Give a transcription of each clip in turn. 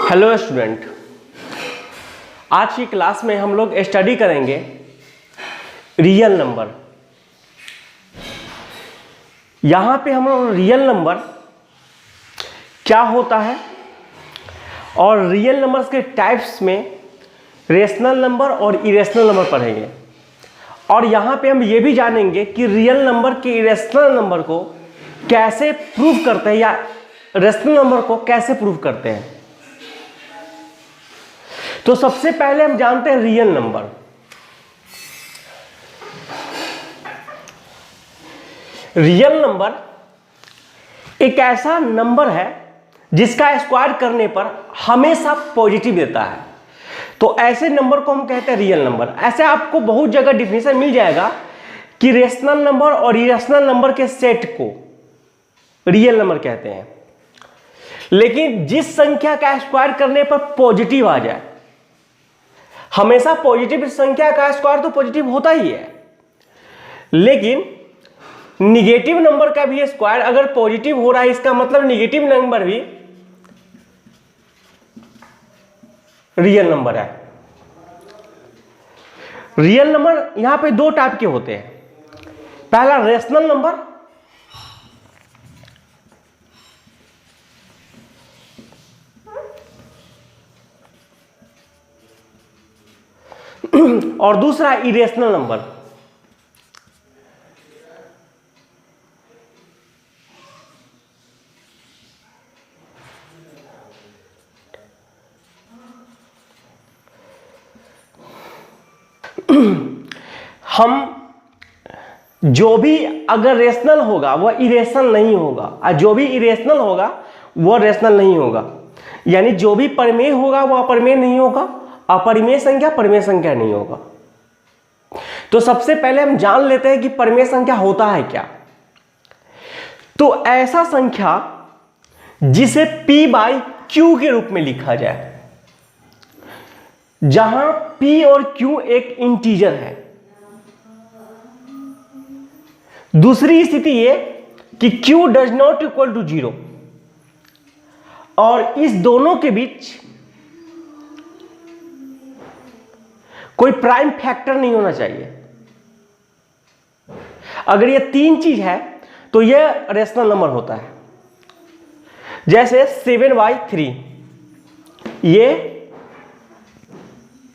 Hello student, आज की class में हम लोग स्टडी करेंगे रियल नंबर। यहाँ पे हम लोग रियल नंबर क्या होता है और रियल नंबर्स के टाइप्स में रेशनल नंबर और इरेशनल नंबर पढ़ेंगे। और यहाँ पे हम ये भी जानेंगे कि रियल नंबर के इरेशनल नंबर को कैसे प्रूव करते हैं या रेशनल नंबर को कैसे प्रूव करते हैं। तो सबसे पहले हम जानते हैं रियल नंबर। रियल नंबर एक ऐसा नंबर है जिसका स्क्वायर करने पर हमेशा पॉजिटिव देता है। तो ऐसे नंबर को हम कहते हैं रियल नंबर। ऐसे आपको बहुत जगह डिफिनेशन मिल जाएगा कि रेशनल नंबर और इरेशनल नंबर के सेट को रियल नंबर कहते हैं। लेकिन जिस संख्या का स्क्वायर करने पर पॉजिटिव आ जाए, हमेशा पॉजिटिव संख्या का स्क्वायर तो पॉजिटिव होता ही है, लेकिन निगेटिव नंबर का भी स्क्वायर अगर पॉजिटिव हो रहा है, इसका मतलब निगेटिव नंबर भी रियल नंबर है। रियल नंबर यहां पे दो टाइप के होते हैं। पहला रेशनल नंबर और दूसरा इरेशनल नंबर। हम जो भी अगर रेशनल होगा वह इरेशनल नहीं होगा, और जो भी इरेशनल होगा वह रेशनल नहीं होगा। यानी जो भी परिमेय होगा वह अपरिमेय नहीं होगा, अपरिमेय संख्या परिमेय संख्या नहीं होगा। तो सबसे पहले हम जान लेते हैं कि परिमेय संख्या होता है क्या। तो ऐसा संख्या जिसे P बाई Q के रूप में लिखा जाए, जहां P और Q एक इंटीजर है। दूसरी स्थिति ये कि Q does not equal to 0 और इस दोनों के बीच कोई प्राइम फैक्टर नहीं होना चाहिए। अगर ये तीन चीज है तो यह रेशनल नंबर होता है। जैसे 7/3 ये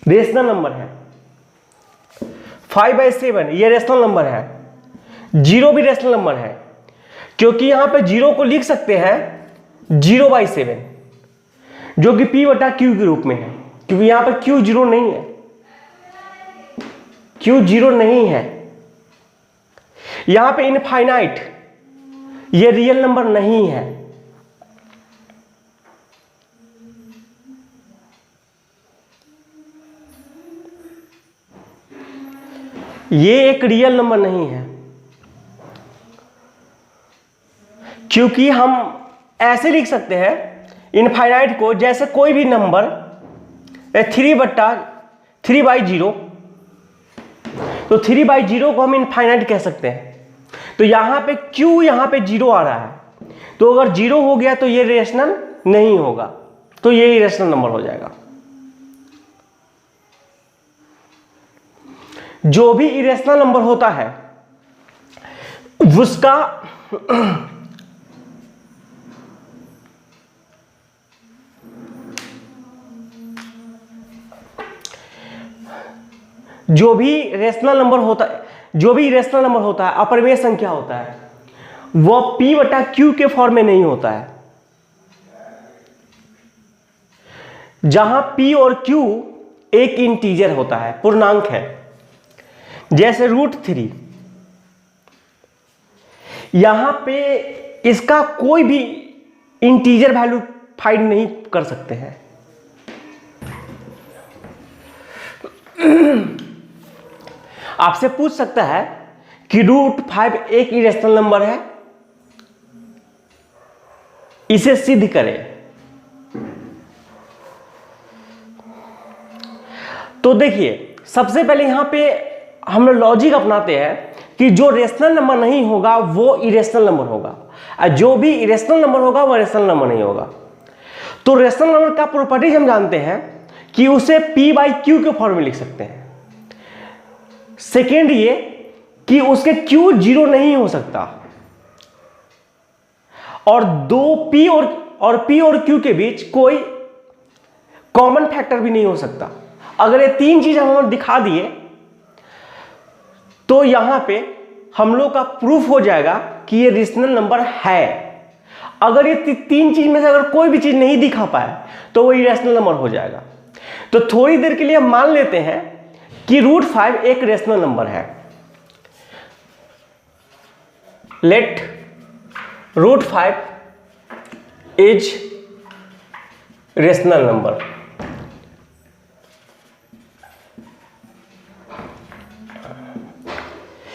रेशनल नंबर है, 5/7 ये रेशनल नंबर है, 0 भी रेशनल नंबर है, क्योंकि यहां पे 0 को लिख सकते हैं 0/7 जो कि P/Q के रूप में है, क्योंकि यहां पर Q 0 नहीं है, Q 0 नहीं है। यहां पे इनफाइनाइट ये रियल नंबर नहीं है। ये एक रियल नंबर नहीं है, क्योंकि हम ऐसे लिख सकते हैं इनफाइनाइट को, जैसे कोई भी नंबर 3/0, तो 3/0 को हम इनफाइनाइट कह सकते हैं। तो यहां पे Q यहां पे 0 आ रहा है, तो अगर 0 हो गया तो ये रेशनल नहीं होगा, तो ये इरेशनल नंबर हो जाएगा। जो भी इरेशनल नंबर होता है उसका जो भी रेशनल नंबर होता है, अपरिमेय संख्या होता है, वह P/Q के फॉर्म में नहीं होता है। जहां P और Q एक इंटीजर होता है, पूर्णांक है, जैसे √3। यहां पे इसका कोई भी इंटीजर वैल्यू फाइंड नहीं कर सकते हैं। आपसे पूछ सकता है कि √5 एक इरेशनल नंबर है, इसे सिद्ध करें। तो देखिए, सबसे पहले यहां पे हम लॉजिक अपनाते हैं कि जो रेशनल नंबर नहीं होगा वो इरेशनल नंबर होगा, और जो भी इरेशनल नंबर होगा वो रेशनल नंबर नहीं होगा। तो रेशनल नंबर का प्रॉपर्टीज हम जानते हैं कि उसे p बाई क्यू के फॉर्म में लिख सकते हैं। सेकेंड ये कि उसके q जीरो नहीं हो सकता, और दो p और q के बीच कोई कॉमन फैक्टर भी नहीं हो सकता। अगर ये तीन चीज हम दिखा दिए तो यहां पे हम लोग का प्रूफ हो जाएगा कि ये रेशनल नंबर है। अगर ये तीन चीज में से अगर कोई भी चीज नहीं दिखा पाए तो वो इरेशनल नंबर हो जाएगा। तो थोड़ी देर के लिए हम मान लेते हैं कि √5 एक रेशनल नंबर है। Let √5 is rational number.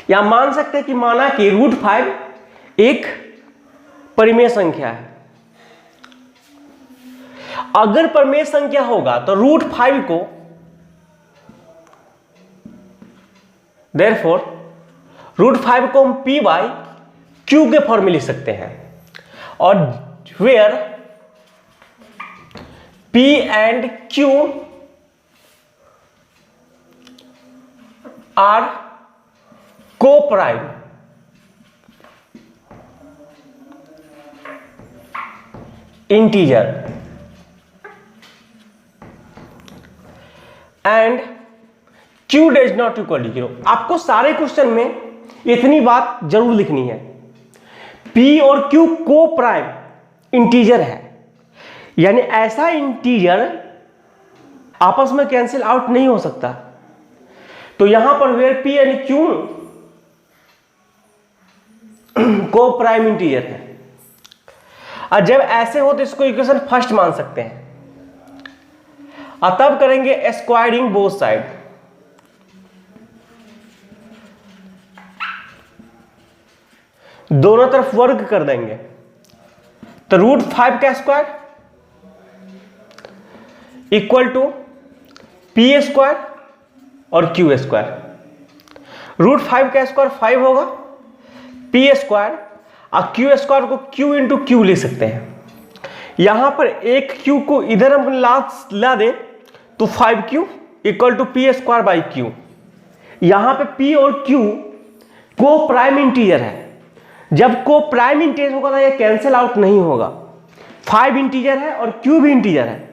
या मान सकते हैं कि माना कि √5 एक परिमेय संख्या है। अगर परिमेय संख्या होगा तो √5 को देयरफॉर √5 को हम p बाई क्यू के फॉर्म में लिख सकते हैं, और where p and q are coprime integer and q does not equal to 0। आपको सारे क्वेश्चन में इतनी बात जरूर लिखनी है, p और q को-प्राइम इंटीजर है, यानी ऐसा इंटीजर आपस में कैंसिल आउट नहीं हो सकता। तो यहां पर where p and q coprime integer है, और जब ऐसे हो तो इसको इक्वेशन फर्स्ट मान सकते हैं। और तब करेंगे स्क्वायरिंग बोथ साइड। दोनों तरफ वर्ग कर देंगे, तो √5 का square equal to p square और q स्क्वायर। √5 का स्क्वायर 5 होगा, p स्क्वायर और q स्क्वायर को q इंटू क्यू ले सकते हैं। यहां पर एक q को इधर हम ला दें तो 5q equal to p square by q. यहां पे p और q को प्राइम इंटीजर है। जब को प्राइम इंटीजर होगा तो ये कैंसिल आउट नहीं होगा। 5 इंटीजर है और q भी इंटीजर है,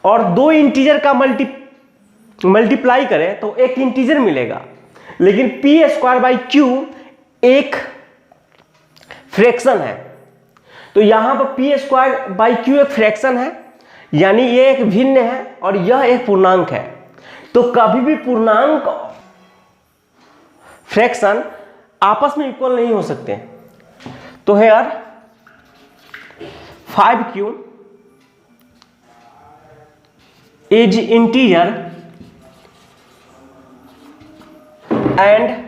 और दो इंटीजर का मल्टीप्लाई करें तो एक इंटीजर मिलेगा, लेकिन p स्क्वायर बाई क्यू एक फ्रैक्शन है। तो यहां पर p स्क्वायर बाई क्यू एक फ्रैक्शन है, यानी ये एक भिन्न है और यह एक पूर्णांक है। तो कभी भी पूर्णांक फ्रैक्शन आपस में इक्वल नहीं हो सकते। तो here 5q is integer and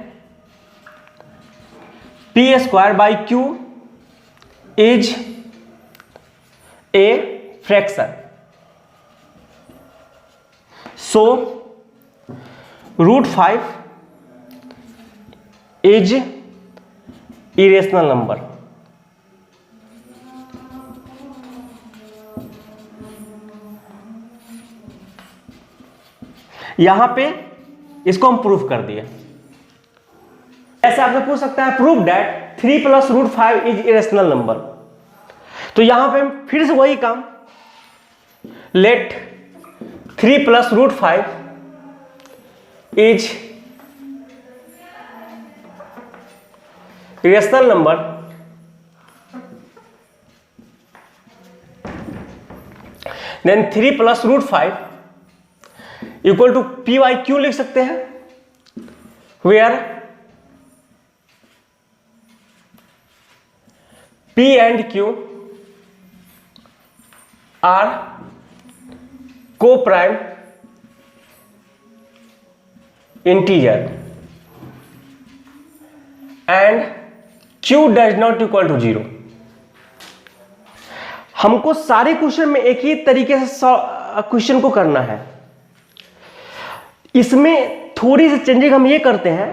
p square by q is a fraction. So √5 is irrational number. यहां पे इसको हम प्रूफ कर दिए। ऐसे आपसे पूछ सकता है proof that 3 + √5 is irrational number. तो यहां पे फिर से वही काम, let 3 + √5 is irrational number, then 3 + √5 equal to p by q लिख सकते हैं, where p and q are coprime integer and q does not equal to 0। हमको सारे क्वेश्चन में एक ही तरीके से क्वेश्चन को करना है। इसमें थोड़ी सी चेंजिंग हम ये करते हैं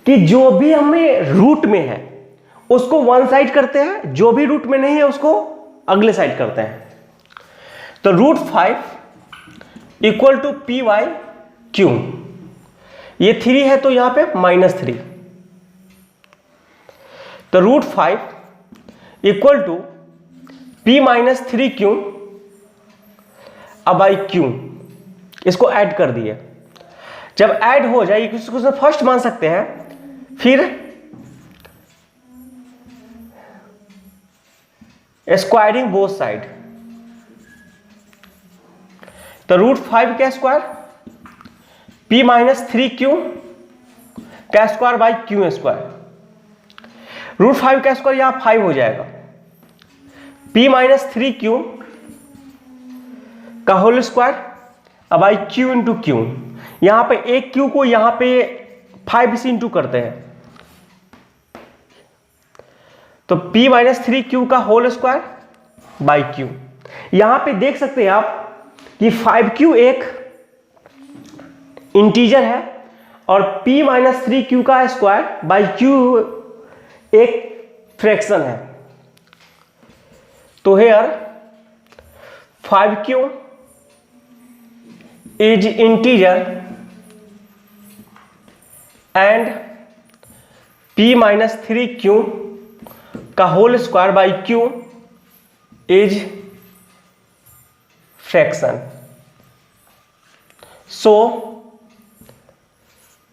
कि जो भी हमें रूट में है उसको वन साइड करते हैं, जो भी रूट में नहीं है उसको अगले साइड करते हैं। तो √5 इक्वल टू p/q, ये 3 है तो यहां पे -3, तो √5 equal to p-3q by q, इसको ऐड कर दिए। जब ऐड हो जाए इसको फर्स्ट मान सकते हैं, फिर स्क्वायरिंग बोथ साइड, तो √5 का स्क्वायर p-3q का स्क्वायर बाई q स्क्वायर, √5 का स्क्वायर यहां 5 हो जाएगा, p-3q का whole square by q into q, यहां पे एक q को यहां पे 5 से इंटू करते हैं, तो p-3q का होल स्क्वायर बाई q। यहां पे देख सकते हैं आप कि 5q एक इंटीजर है और p-3q का स्क्वायर बाई q एक फ्रैक्शन है, तो here 5q is integer and p-3q का whole square by q is fraction, so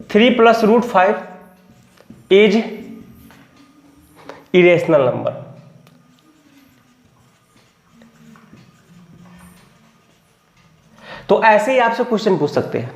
3 plus √5 is irrational number। तो ऐसे ही आपसे क्वेश्चन पूछ सकते हैं।